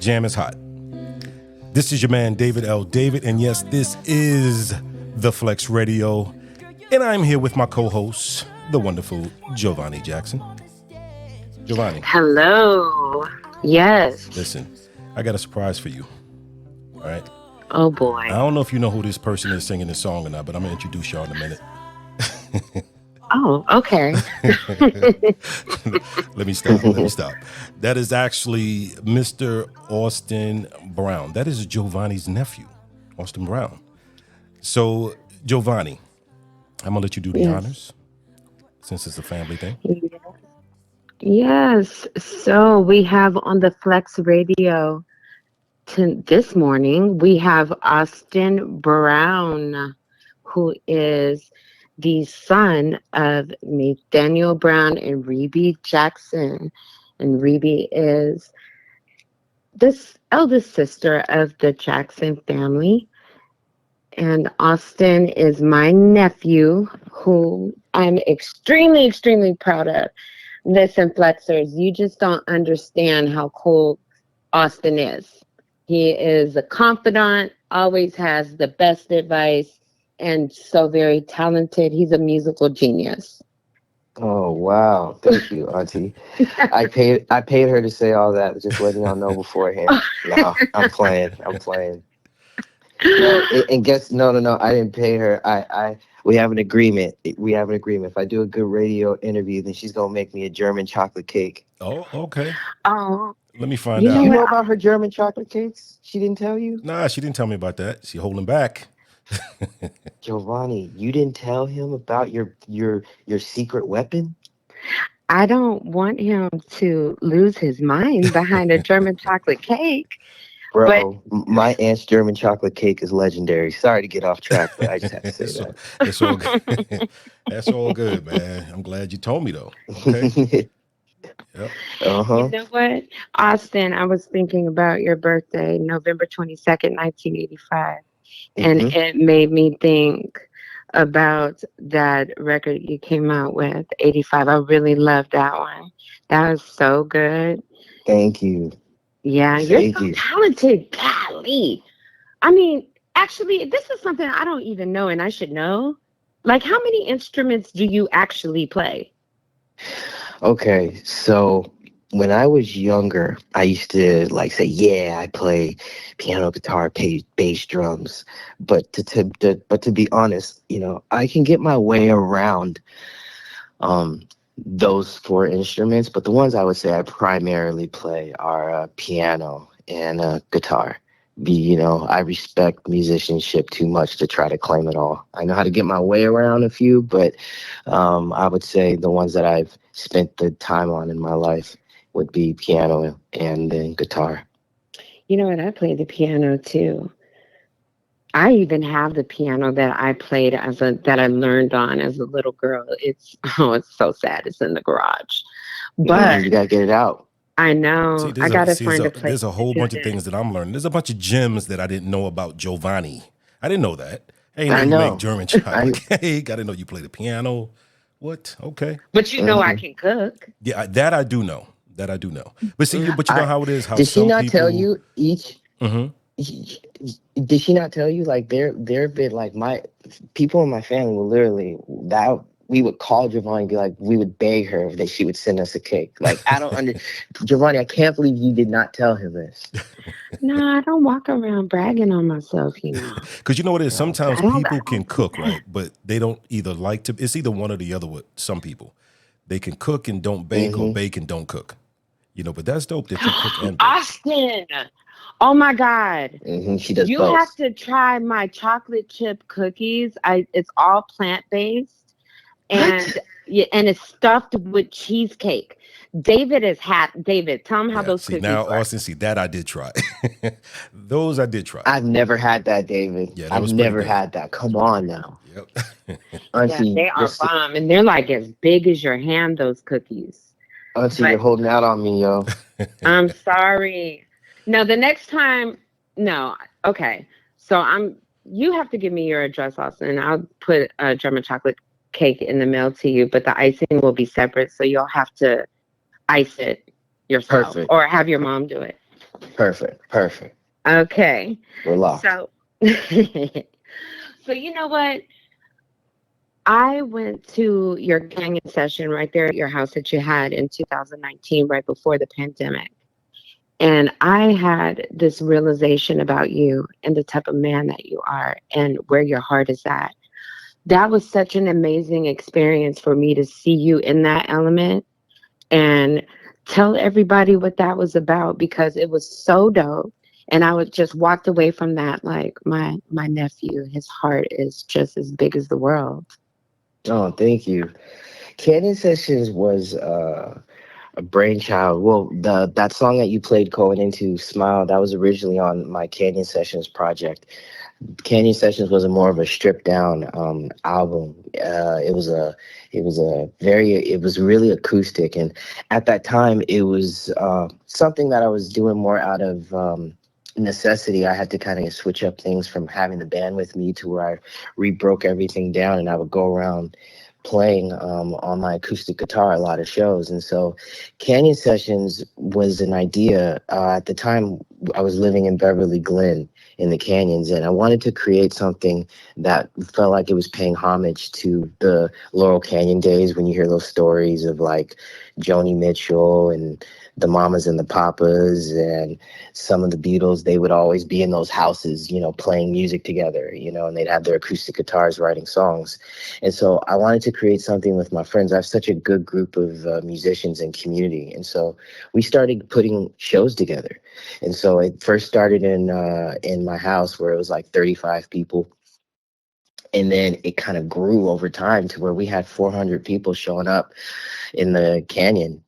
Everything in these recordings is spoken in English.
Jam is hot. This is your man, David L. David, and yes, this is The Flex Radio, and I'm here with my co-host, the wonderful Joh'Vonnie Jackson. Joh'Vonnie. Hello. Yes. Listen, I got a surprise for you. All right? Oh, boy. I don't know if you know who this person is singing this song or not, but I'm going to introduce y'all in a minute. Oh, okay. Let me stop. That is actually Mr. Austin Brown. That is Joh'Vonnie's nephew, Austin Brown. So, Joh'Vonnie, I'm going to let you do the honors since it's a family thing. Yes. So we have on the Flex Radio this morning, we have Austin Brown, who is the son of Nathaniel Brown and Rebbie Jackson. And Rebbie is the eldest sister of the Jackson family. And Austin is my nephew, who I'm extremely, extremely proud of. Listen, Flexers, you just don't understand how cool Austin is. He is a confidant, always has the best advice, and so very talented. He's a musical genius. Oh wow! Thank you, Auntie. I paid her to say all that. Just letting y'all know beforehand. No, I'm playing. No, and guess no. I didn't pay her. We have an agreement. If I do a good radio interview, then she's gonna make me a German chocolate cake. Oh, okay. Oh, let me find out. You know about her German chocolate cakes? She didn't tell you? Nah, she didn't tell me about that. She holding back. Joh'Vonnie, you didn't tell him about your secret weapon? I don't want him to lose his mind behind a German chocolate cake. Bro, my aunt's German chocolate cake is legendary. Sorry to get off track, but I just have to say that. It's all good. That's all good, man. I'm glad you told me, though. Okay. Yep. You know what? Austin, I was thinking about your birthday, November 22nd, 1985. And it made me think about that record you came out with, 85. I really loved that one. That was so good. Thank you. Yeah, you're so talented. Golly. I mean, actually, this is something I don't even know, and I should know. Like, how many instruments do you actually play? Okay, so when I was younger, I used to say, I play piano, guitar, bass, drums. But to be honest, I can get my way around those four instruments. But the ones I would say I primarily play are piano and guitar. I respect musicianship too much to try to claim it all. I know how to get my way around a few, but I would say the ones that I've spent the time on in my life would be piano and then guitar. You know what? I play the piano too. I even have the piano that I played that I learned on as a little girl. It's so sad. It's in the garage, but you gotta get it out. I know. See, I gotta find a place. There's a whole bunch of things that I'm learning. There's a bunch of gems that I didn't know about Joh'Vonnie. I didn't know that. I know you make German chocolate cake. I didn't know you play the piano. What? Okay. But I can cook. Yeah, that I do know. But see, you know how it is. How did she not people tell you each? Did she not tell you they're bit my people in my family will literally that we would call Joh'Vonnie and be like, we would beg her that she would send us a cake. Like, I don't Joh'Vonnie, I can't believe you did not tell him this. No, I don't walk around bragging on myself, Because you know what it is? Sometimes people can cook, right? But they don't either like to. It's either one or the other with some people. They can cook and don't bake or bake and don't cook. But that's dope that you cook and bake. Austin! Oh, my God. She does You both. have to try my chocolate chip cookies. It's all plant-based. And it's stuffed with cheesecake. David, tell him how those cookies now, are. Austin, that I did try. Those I did try. I've never had that, David. Yeah, I've never had that. Come on now. Yep. Auntie, they are bomb, and they're like as big as your hand, those cookies. Auntie, you're holding out on me, yo. I'm sorry. No, the next time, no. Okay. So you have to give me your address, Austin. I'll put a German chocolate cake in the mail to you, but the icing will be separate, so you'll have to ice it yourself. Perfect. Or have your mom do it. Perfect. Perfect. Okay. We're locked. So, so you know what? I went to your canyon session right there at your house that you had in 2019, right before the pandemic. And I had this realization about you and the type of man that you are and where your heart is at. That was such an amazing experience for me to see you in that element and tell everybody what that was about because it was so dope. And I was just walked away from that like my nephew, his heart is just as big as the world. Oh, thank you. Canyon Sessions was a brainchild. Well, the that song that you played going into Smile, that was originally on my Canyon Sessions project. Canyon Sessions was a more of a stripped down album. It was really acoustic, and at that time it was something that I was doing more out of necessity. I had to kind of switch up things from having the band with me to where I rebroke everything down, and I would go around playing on my acoustic guitar a lot of shows. And so Canyon Sessions was an idea. At the time I was living in Beverly Glen in the canyons, and I wanted to create something that felt like it was paying homage to the Laurel Canyon days, when you hear those stories of like Joni Mitchell and the Mamas and the Papas and some of the Beatles. They would always be in those houses, playing music together, and they'd have their acoustic guitars writing songs. And so I wanted to create something with my friends. I have such a good group of musicians and community. And so we started putting shows together. And so it first started in my house, where it was like 35 people. And then it kind of grew over time to where we had 400 people showing up in the canyon,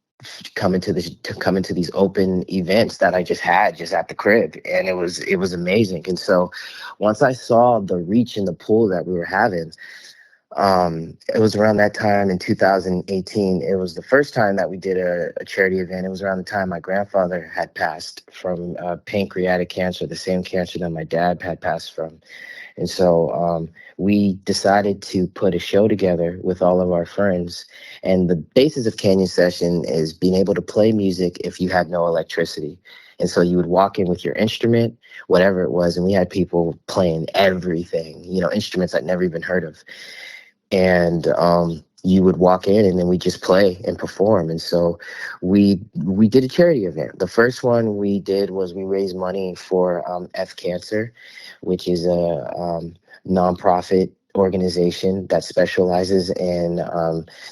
coming to these open events that I just had just at the crib. And it was amazing. And so once I saw the reach and the pull that we were having, it was around that time in 2018. It was the first time that we did a charity event. It was around the time my grandfather had passed from pancreatic cancer, the same cancer that my dad had passed from. And so we decided to put a show together with all of our friends. And the basis of Canyon Session is being able to play music if you had no electricity. And so you would walk in with your instrument, whatever it was, and we had people playing everything, instruments I'd never even heard of. And you would walk in, and then we just play and perform. And so we did a charity event. The first one we did was we raised money for F Cancer, which is a nonprofit organization that specializes in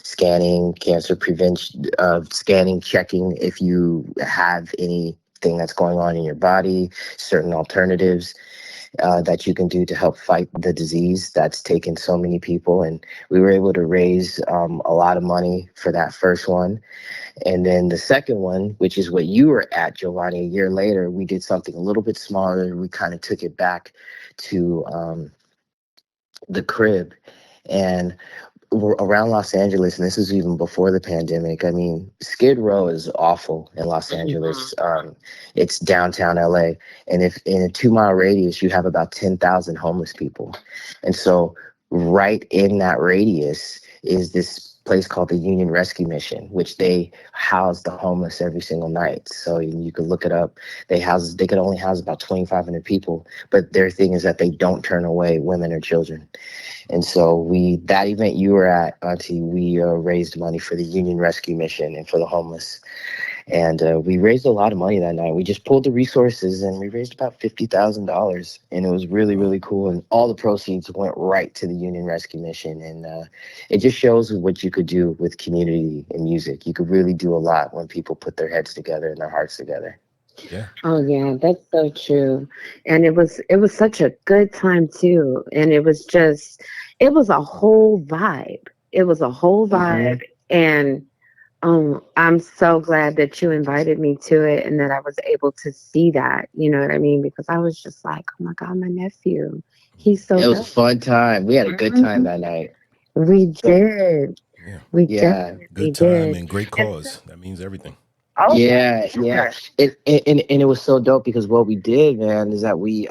scanning cancer prevention, scanning, checking if you have anything that's going on in your body, certain alternatives that you can do to help fight the disease that's taken so many people. And we were able to raise a lot of money for that first one. And then the second one, which is what you were at, Joh'Vonnie, a year later, we did something a little bit smaller. We kind of took it back to the crib. And around Los Angeles, and this is even before the pandemic. I mean, Skid Row is awful in Los Mhm. Angeles. It's downtown LA, and if in a 2 mile radius you have about 10,000 homeless people, and so right in that radius is this place called the Union Rescue Mission, which they house the homeless every single night. So you can look it up. They could only house about 2,500 people, but their thing is that they don't turn away women or children. And so that event you were at, Auntie, we raised money for the Union Rescue Mission and for the homeless. And we raised a lot of money that night. We just pulled the resources, and we raised about $50,000. And it was really, Wow. really cool. And all the proceeds went right to the Union Rescue Mission. And it just shows what you could do with community and music. You could really do a lot when people put their heads together and their hearts together. Yeah. Oh yeah, that's so true. And it was such a good time too. And it was a whole vibe. It was a whole Hmm. vibe. And I'm so glad that you invited me to it and that I was able to see that. You know what I mean? Because I was just like, oh my God, my nephew. He's so It was a dope. fun time. We had a good time Mhm. that night. We So, did. Yeah. We yeah. definitely Good time did. and great And so, cause. That means everything. oh yeah, Yeah, for yeah, sure. and it was so dope because what we did, man, is that we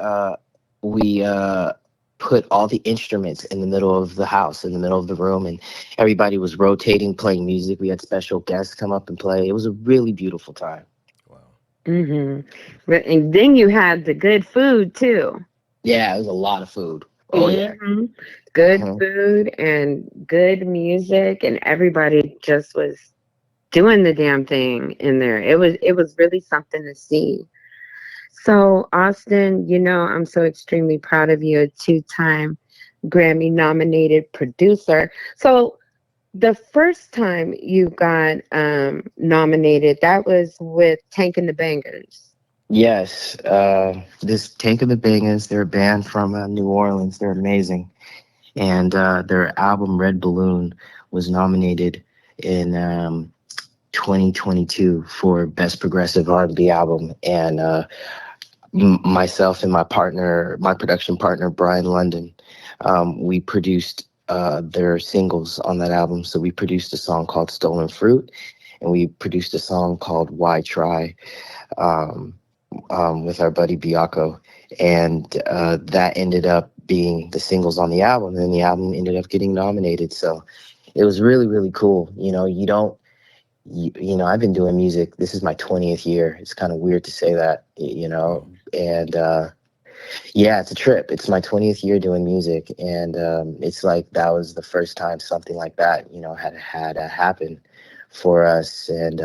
put all the instruments in the middle of the house, in the middle of the room, and everybody was rotating, playing music. We had special guests come up and play. It was a really beautiful time. Wow. And then you had the good food too. Yeah, it was a lot of food. Oh yeah. hmm Good Hmm. food and good music, and everybody just was doing the damn thing in there. It was really something to see. So, Austin, I'm so extremely proud of you, a two-time Grammy nominated producer. So, the first time you got nominated, that was with Tank and the Bangers. Yes, this Tank of the Bangers, they're a band from New Orleans. They're amazing, and their album Red Balloon was nominated in 2022 for Best Progressive R&B Album, and myself and my production partner Brian London, we produced their singles on that album. So we produced a song called Stolen Fruit, and we produced a song called Why Try, um, with our buddy Biako, and that ended up being the singles on the album, and the album ended up getting nominated. So it was really, really cool. You don't I've been doing music. This is my 20th year. It's kind of weird to say that, Wow. and yeah, it's a trip. It's my 20th year doing music, and it's like that was the first time something like that, had happen for us. And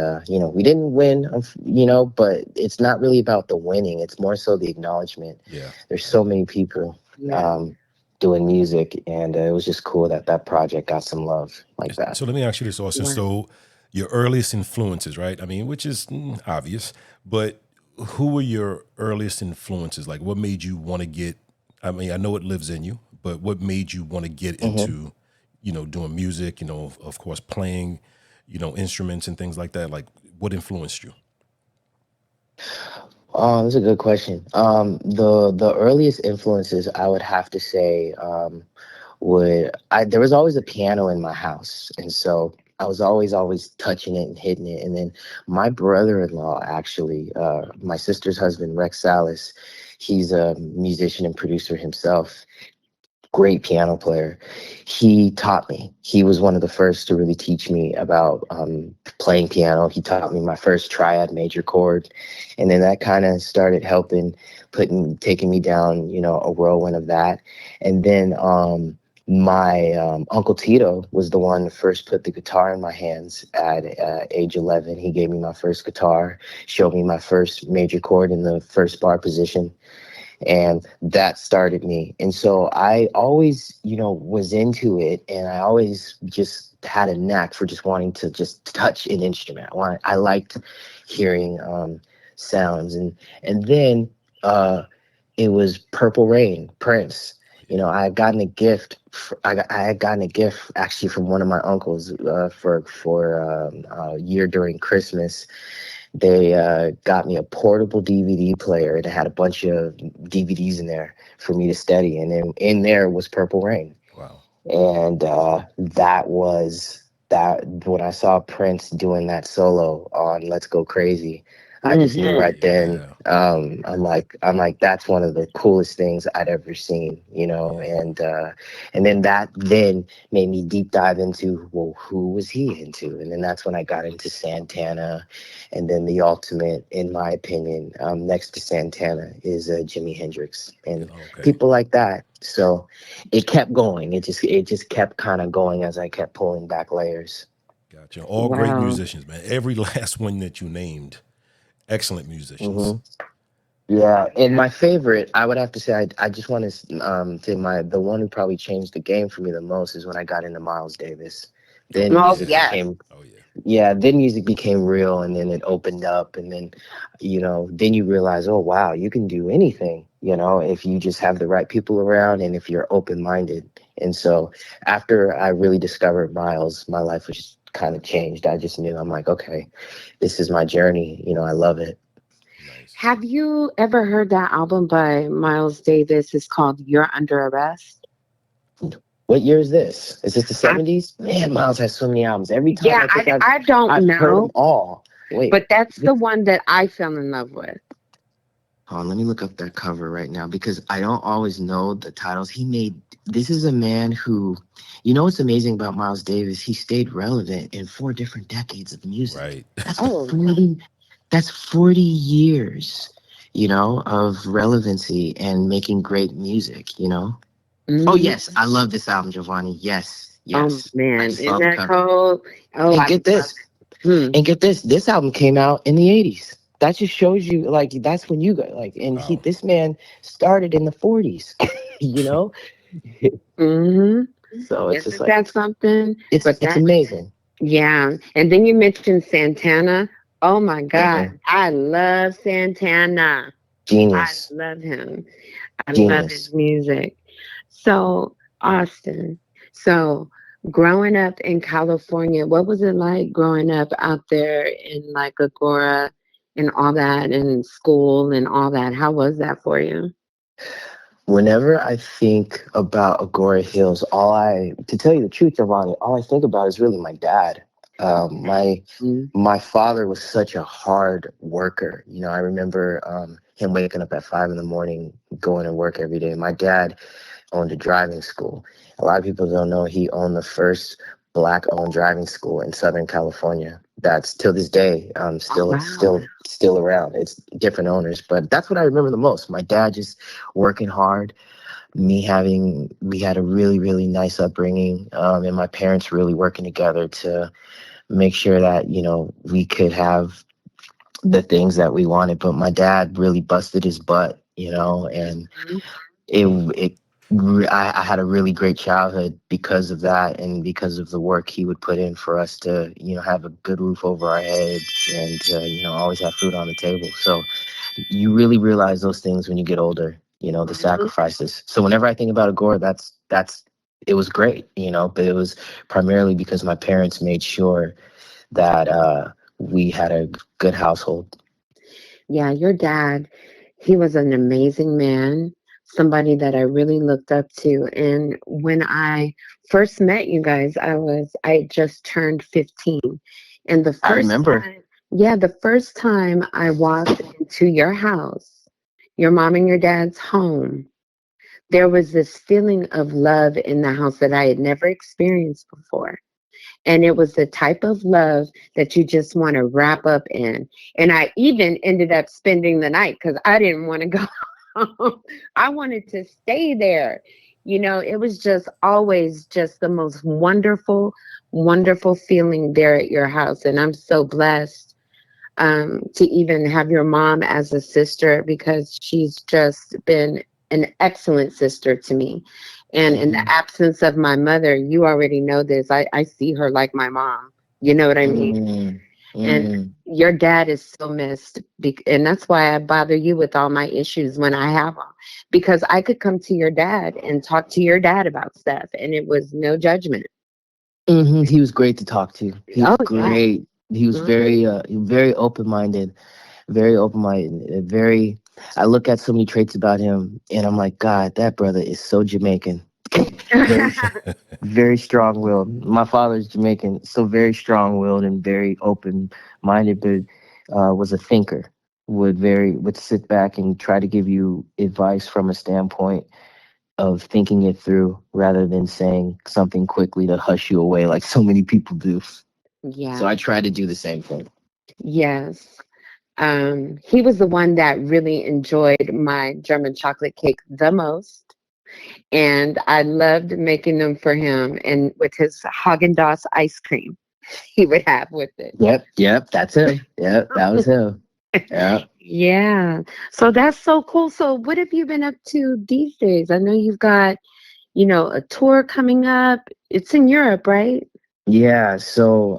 we didn't win, but it's not really about the winning. It's more so the acknowledgement. Yeah. There's so many people Yeah. um, doing music, and it was just cool that that project got some love like that. So let me ask you this, Austin. Wow. So your earliest influences, right? I mean, which is obvious, but who were your earliest influences? Like, what made you want to get? I mean, I know it lives in you, but what made you want to get Hmm. into, doing music? Of course, playing, instruments and things like that. Like, what influenced you? That's a good question. The earliest influences I would have to say, there was always a piano in my house, and so I was always touching it and hitting it. And then my brother-in-law, actually, my sister's husband, Rex Salas, he's a musician and producer himself, great piano player. He taught me. He was one of the first to really teach me about playing piano. He taught me my first triad major chord, and then that kind of started helping, taking me down, a whirlwind of that. And then my uncle Tito was the one that first put the guitar in my hands at age 11. He gave me my first guitar, showed me my first major chord in the first bar position, and that started me. And so I always, was into it, and I always just had a knack for just wanting to just touch an instrument. I liked hearing sounds, and then it was Purple Rain, Prince. I had gotten a gift. I had gotten a gift actually from one of my uncles for a year during Christmas. They got me a portable DVD player, and it had a bunch of DVDs in there for me to study. And then in there was Purple Rain. Wow. And that was that when I saw Prince doing that solo on Let's Go Crazy, I just knew hmm right then. Yeah. I'm like, that's one of the coolest things I'd ever seen, Yeah. and then that then made me deep dive into, well, who was he into? And then that's when I got into Santana, and then the ultimate, in my opinion, next to Santana is Jimi Hendrix and Okay. people like that. So it kept going. It just kept kind of going as I kept pulling back layers. Gotcha. All great Wow. musicians, man. Every last one that you named, excellent musicians. Hmm. Yeah, and my favorite, I would have to say, I just want to say the one who probably changed the game for me the most is when I got into Miles Davis. Oh Then Oh, music yeah. yes. became Oh yeah. Yeah, then music became real, and then it opened up, and then then you realize, oh wow, you can do anything, if you just have the right people around and if you're open-minded. And so after I really discovered Miles, my life was just kind of changed. I just knew, I'm like, okay, this is my journey. I love it. Nice. Have you ever heard that album by Miles Davis? It's called You're Under Arrest. What year is this? Is this the I, 70s? Man, Miles has so many albums. Every time yeah, I think I don't I've heard them know, all. Wait, but that's the one that I fell in love with. hold on, let me look up that cover right now because I don't always know the titles. This is a man who, what's amazing about Miles Davis? He stayed relevant in 4 different decades of music. Right. That's Oh, 40, That's 40 years, of relevancy and making great music, Oh, Mm. yes. I love this album, Giovanni. Yes. Oh Yes. I man, just saw isn't the that cover. cold? Oh, And I get love this. it. Hmm. And get this. This album came out in the 80s. That just shows you, like, that's when you got, like, and Wow. this man started in the 40s, you know? Mm-hmm. So it's just Isn't like, that something? it's But that, amazing. yeah. And then you mentioned Santana. Oh my God, Mhm. I love Santana. I Genius. love him. I love his Genius. music. So, Austin, so growing up in California, what was it like growing up out there in like Agora and all that and school and all that? How was that for you? Whenever I think about Agora Hills, to tell you the truth, Giovanni, all I think about is really my dad. Um, my Mm. my father was such a hard worker. I remember him waking up at 5 in the morning, going to work every day. My dad owned a driving school. A lot of people don't know he owned the first black-owned driving school in Southern California. That's till this day Oh, still wow. still around. It's different owners, but that's what I remember the most. My dad just working hard, we had a really, really nice upbringing, and my parents really working together to make sure that we could have the things that we wanted. But my dad really busted his butt, and Mhm. it it I had a really great childhood because of that, and because of the work he would put in for us to have a good roof over our heads, and always have food on the table. So you really realize those things when you get older, the Mhm. sacrifices. So whenever I think about Agora, that's it was great, but it was primarily because my parents made sure that we had a good household. Yeah, your dad, he was an amazing man, somebody that I really looked up to. And when I first met you guys, I had just turned 15. And the I first remember. time, yeah, the first time I walked into your house, your mom and your dad's home, there was this feeling of love in the house that I had never experienced before. And it was the type of love that you just want to wrap up in. And I even ended up spending the night because I didn't want to go home. I wanted to stay there. It was just always just the most wonderful, wonderful feeling there at your house. And I'm so blessed to even have your mom as a sister because she's just been an excellent sister to me. And in the Hmm. absence of my mother, you already know this. I see her like my mom. You know what I mean? Hmm. And Hmm. your dad is so missed. And that's why I bother you with all my issues when I have them. Because I could come to your dad and talk to your dad about stuff, and it was no judgment. Hmm. He was great to talk to. He was Oh, yeah. great. He was Mhm. very open-minded, very open-minded, very. I look at so many traits about him, and I'm like, God, that brother is so Jamaican. very, very strong-willed. My father's Jamaican, so very strong-willed and very open-minded, but was a thinker. Would sit back and try to give you advice from a standpoint of thinking it through rather than saying something quickly to hush you away like so many people do. So I Yeah. try to do the same thing. Yes. He was the one that really enjoyed my German chocolate cake the most. And I loved making them for him and with his Haagen-Dazs ice cream he would have with it. Yep, that's him. Yep, that was him. Yeah. Yeah. So that's so cool. So what have you been up to these days? I know you've got, a tour coming up. It's in Europe, right? Yeah, so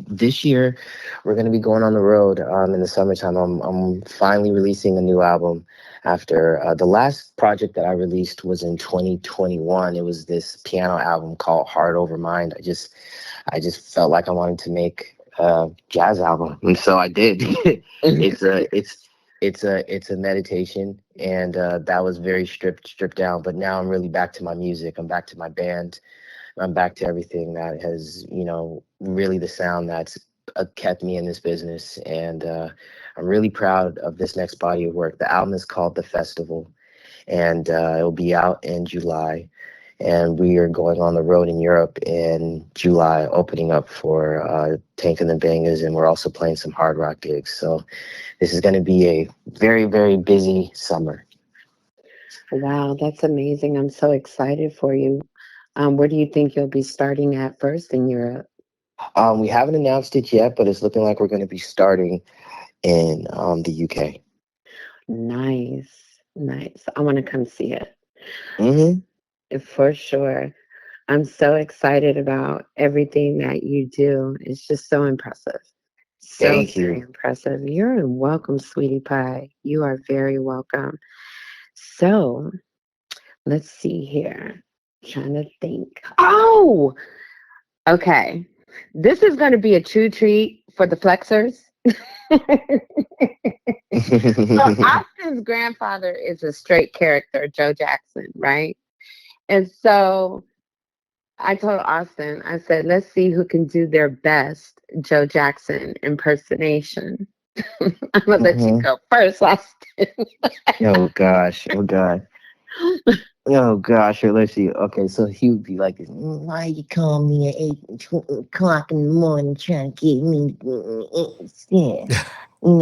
this year we're gonna be going on the road in the summertime. I'm finally releasing a new album after the last project that I released was in 2021. It was this piano album called Heart Over Mind. I just felt like I wanted to make a jazz album, and so I did. it's a it's a meditation, and that was very stripped down. But now I'm really back to my music. I'm back to my band. I'm back to everything that has, really the sound that's kept me in this business. And I'm really proud of this next body of work. The album is called The Festival, and it'll be out in July. and we are going on the road in Europe in July, opening up for Tank and the Bangas, and we're also playing some hard rock gigs. So this is going to be a very, very busy summer. Wow, that's amazing. I'm so excited for you. Where do you think you'll be starting at first in Europe? We haven't announced it yet, but it's looking like we're going to be starting in the UK. Nice, nice. I want to come see it Hmm. for sure. I'm so excited about everything that you do. It's just so impressive. So Thank very you. impressive. You're welcome, sweetie pie. You are very welcome. So let's see here. Trying to think. Oh, okay. This is going to be a true treat for the flexers. So Austin's grandfather is a straight character, Joe Jackson, right? And so I told Austin, I said, let's see who can do their best Joe Jackson impersonation. I'm gonna let you Hmm. go first, Austin. Oh gosh. Oh god. Oh gosh. Let's see. Okay, so he would be like, "Why you call me at 8 o'clock in the morning trying to get me? Yeah,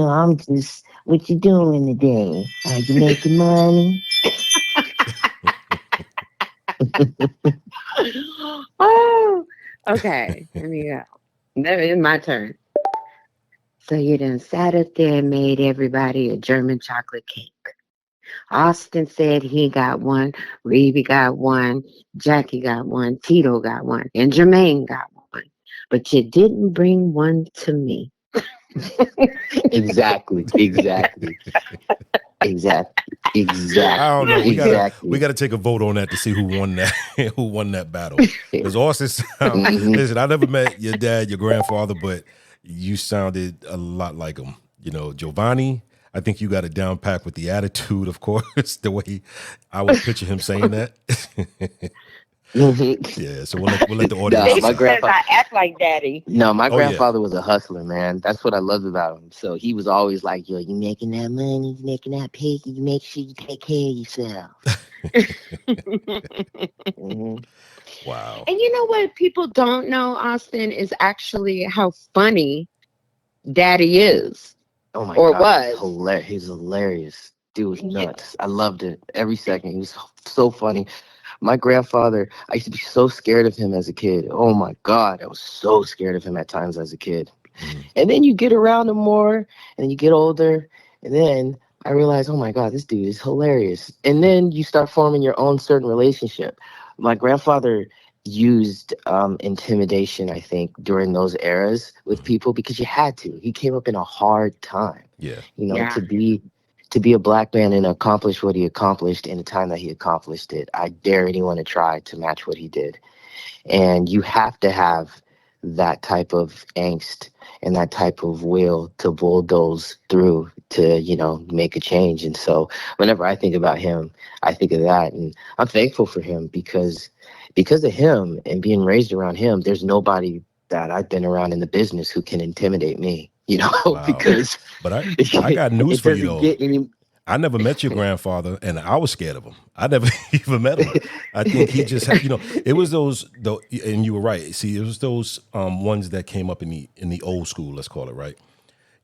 I'm just what you doing today? Are you making money?" Oh, okay. Here we go. Now it's my turn. So you done sat up there and made everybody a German chocolate cake. Austin said he got one, Rebbie got one, Jackie got one, Tito got one, and Jermaine got one. But you didn't bring one to me. Exactly. Exactly. Exactly. I don't know. Exactly. We Exactly. gotta take a vote on that to see who won that who won that battle. Because Austin sound Hmm. listen, I never met your dad, your grandfather, but you sounded a lot like him. Joh'Vonnie, I think you got it down packed with the attitude, of course, the way I would picture him saying that. Hmm. Yeah, so we'll let the audience Nah, my David decide. says grandfather. I act like daddy. No, my Oh yeah. grandfather was a hustler, man. That's what I loved about him. So he was always like, "Yo, you making that money, you making that pay, you make sure you take care of yourself." Hmm. Wow. And you know what people don't know, Austin, is actually how funny daddy is Oh my or God, was. He's hilarious. Dude was Yeah. nuts. I loved it every second. He was so funny. My grandfather, I used to be so scared of him as a kid. Oh my God, I was so scared of him at times as a kid. Mhm. And then you get around him more and you get older. And then I realized, oh my God, this dude is hilarious. And then you start forming your own certain relationship. My grandfather used intimidation, I think, during those eras with Mhm. people because you had to. He came up in a hard time, Yeah. Yeah. to be a black man and accomplish what he accomplished in the time that he accomplished it. I dare anyone to try to match what he did. And you have to have that type of angst and that type of will to bulldoze through to, make a change. And so whenever I think about him, I think of that. And I'm thankful for him because of him and being raised around him, there's nobody that I've been around in the business who can intimidate me, Wow. because But I got news it for you doesn't though. get any. I never met your grandfather, and I was scared of him. I never even met him. I think he just had, it was those though, and you were right. See, it was those ones that came up in the old school, let's call it, right?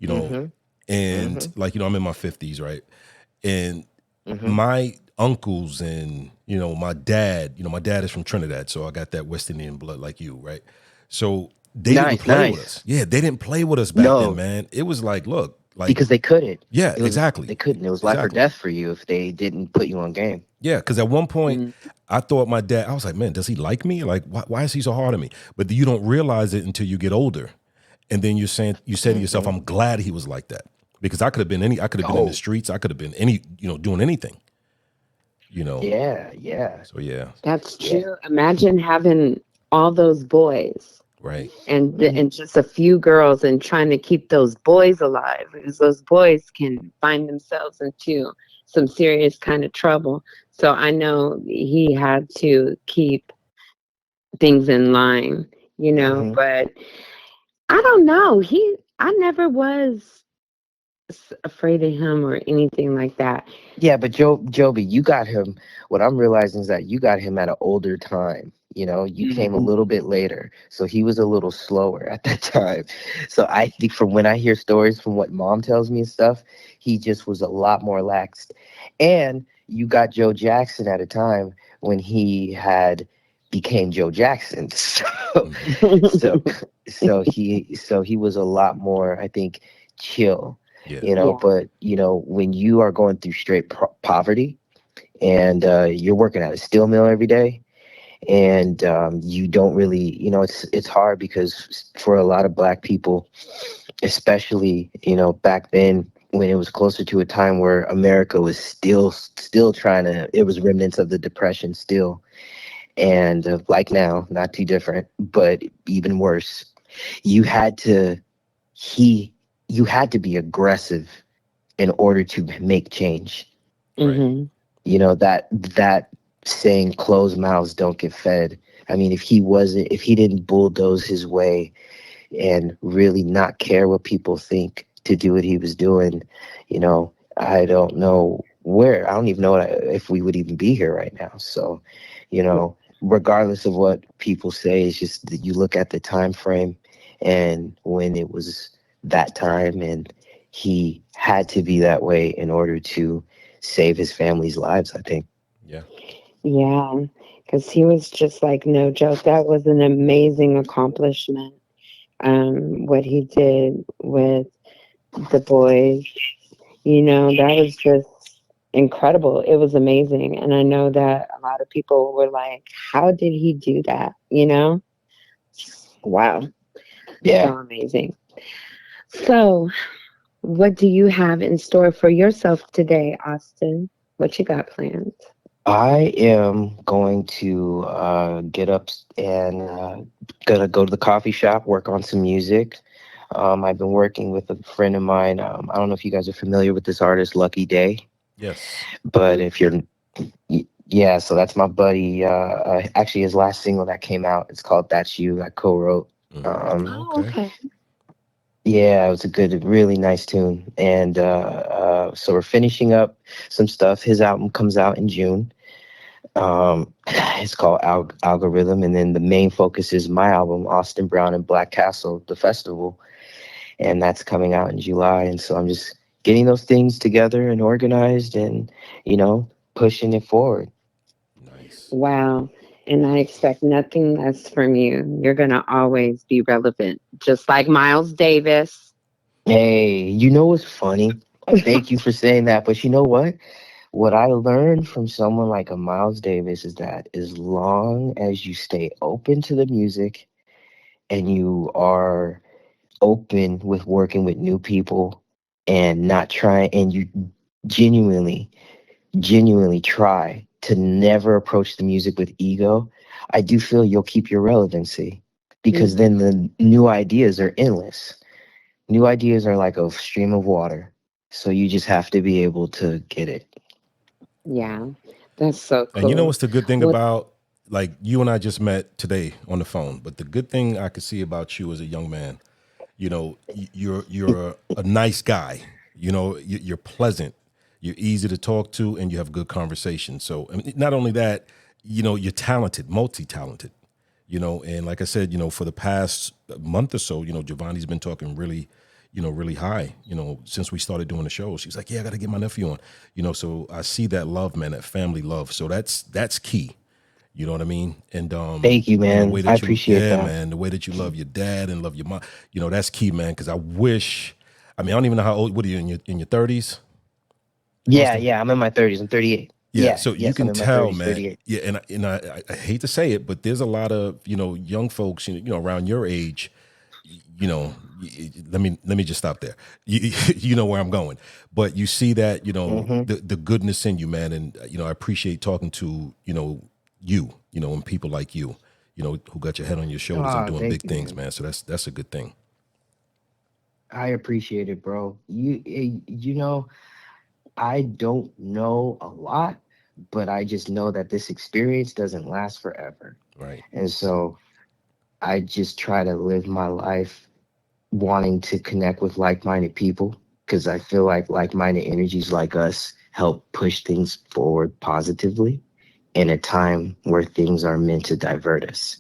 You know, Hmm. and Hmm. like I'm in my 50s, right? And Hmm. my uncles and my dad is from Trinidad, so I got that West Indian blood like you, right? So they didn't Nice, play with nice. us. Yeah, they didn't play with us back then, No, man. It was like, look, like, because they couldn't. yeah, They exactly, couldn't. It was life or exactly. death for you if they didn't put you on game. Yeah, because at one point Mm. I thought my dad, I was like, man, does he like me? Like, why is he so hard on me? But you don't realize it until you get older. And then you say to yourself, Hmm. I'm glad he was like that. Because I could have been in the Oh, streets, I could have been doing anything, you know. yeah, yeah, So yeah, That's yeah. true. Imagine having all those boys right. Hmm. and just a few girls and trying to keep those boys alive because those boys can find themselves into some serious kind of trouble. So I know he had to keep things in line, Hmm. but I don't know. I never was afraid of him or anything like that. Yeah, but Joby, you got him. What I'm realizing is that you got him at an older time. You know, you came a little bit later, so he was a little slower at that time. So I think from when I hear stories from what mom tells me and stuff, he just was a lot more laxed. And you got Joe Jackson at a time when he had became Joe Jackson. Mhm. So so he was a lot more, I think, chill, Yeah. you know. Yeah. But you know, when you are going through straight poverty and you're working at a steel mill every day, and you don't really, you know, it's hard because for a lot of black people, especially, you know, back then when it was closer to a time where America was still trying to, it was remnants of the depression still, and like now, not too different, but even worse. You had to he you had to be aggressive in order to make change. Right. Hmm. You know, that saying, closed mouths don't get fed. I mean, if he didn't bulldoze his way and really not care what people think to do what he was doing, you know, I don't know where, I don't even know if we would even be here right now. So, you know, regardless of what people say, it's just that you look at the time frame and when it was that time, and he had to be that way in order to save his family's lives, I think. Yeah. Yeah, because he was just like no joke. That was an amazing accomplishment. What he did with the boys, that was just incredible. It was amazing. And I know that a lot of people were like, how did he do that? Wow. So Yeah. amazing. So, what do you have in store for yourself today, Austin? What you got planned? I am going to get up and gonna go to the coffee shop, work on some music. I've been working with a friend of mine. I don't know if you guys are familiar with this artist, Lucky Day, Yes. but if you're, yeah, so that's my buddy. Actually, his last single that came out, it's called "That's You." I co-wrote. Hmm. Um, Oh, Oh, okay. okay. yeah, it was a good, really nice tune, and so we're finishing up some stuff. His album comes out in June. It's called Algorithm, and then the main focus is my album, Austin Brown and Black Castle, the festival, and that's coming out in July. And so I'm just getting those things together and organized, and you know, pushing it forward. Nice. Wow. And I expect nothing less from you. You're going to always be relevant, just like Miles Davis. Hey, you know what's funny? Thank you for saying that, but you know what? What I learned from someone like a Miles Davis is that as long as you stay open to the music and you are open with working with new people and not trying, and you genuinely genuinely try to never approach the music with ego, I do feel you'll keep your relevancy, because then Mhm. the new ideas are endless. New ideas are like a stream of water, so you just have to be able to get it. Yeah, that's so And you know cool. what's the good thing Well, about, like, you and I just met today on the phone, but the good thing I could see about you as a young man, you're a nice guy. You're pleasant, you're easy to talk to, and you have good conversation. So, I mean, not only that, you're talented, multi-talented. And like I said, for the past month or so, Giovanni's been talking really, really high, since we started doing the show. She's like, yeah, I got to get my nephew on, so I see that love, man, that family love. So that's key. You know what I mean? And Thank you, the man. way I that appreciate yeah, that. man, the way that you love your dad and love your mom, that's key, man. Because I mean, I don't even know how old. What are you in your 30s, Yeah, Austin? yeah, I'm in my 30s. I'm 38. Yeah, Yeah, so you yes, I'm can in my tell, 30s, man. 38. Yeah, and I hate to say it, but there's a lot of young folks, around your age. Let me just stop there. You know where I'm going, but you see that Hmm. the goodness in you, man, and I appreciate talking to and people like you, who got your head on your shoulders and Oh, doing thank big you, things, man. man. So that's a good thing. I appreciate it, bro. You know, I don't know a lot, but I just know that this experience doesn't last forever. Right. And so I just try to live my life wanting to connect with like minded people, because I feel like-minded energies like us help push things forward positively in a time where things are meant to divert us.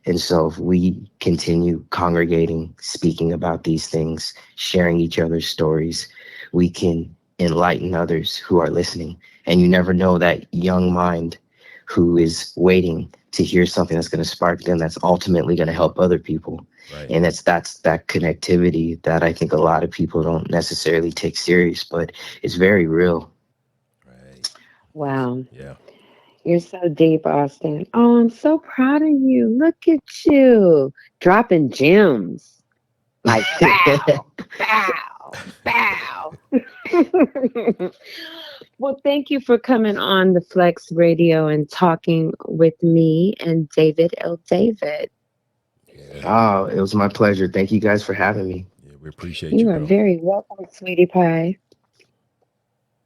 And so if we continue congregating, speaking about these things, sharing each other's stories, we can enlighten others who are listening. And you never know that young mind who is waiting to hear something that's going to spark them, that's ultimately going to help other people. Right. And that's that connectivity that I think a lot of people don't necessarily take serious, but it's very real. Right. Wow. Yeah. You're so deep, Austin. Oh, I'm so proud of you. Look at you dropping gems. Like, bow, bow, bow. Well, thank you for coming on the Flex Radio and talking with me and David L. David. Yeah. Oh, it was my pleasure. Thank you guys for having me. Yeah. We appreciate you, You are bro. very welcome, sweetie pie.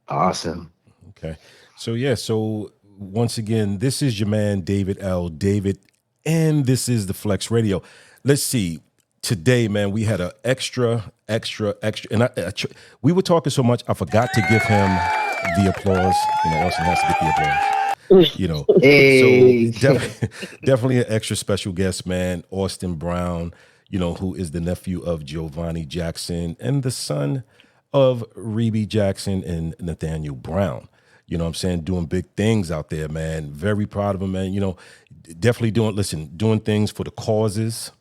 Awesome. Okay. So yeah, so once again, this is your man David L. David, and this is the Flex Radio. Let's see. Today, man, we had an extra, and we were talking so much, I forgot to give him the applause. Austin has to get the applause. Hey. So definitely an extra special guest, man, Austin Brown. Who is the nephew of Joh'Vonnie Jackson and the son of Rebbie Jackson and Nathaniel Brown. You know what I'm saying? Doing big things out there, man. Very proud of him, man. Definitely doing things for the causes,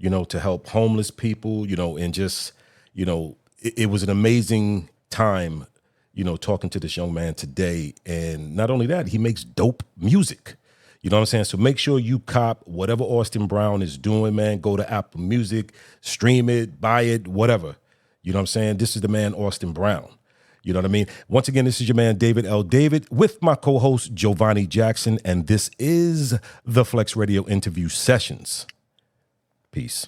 to help homeless people, and just, it was an amazing time, talking to this young man today. And not only that, he makes dope music. You know what I'm saying? So make sure you cop whatever Austin Brown is doing, man. Go to Apple Music, stream it, buy it, whatever. You know what I'm saying? This is the man, Austin Brown. You know what I mean? Once again, this is your man, David L. David, with my co-host, Joh'Vonnie Jackson, and this is the Flex Radio Interview Sessions. Peace.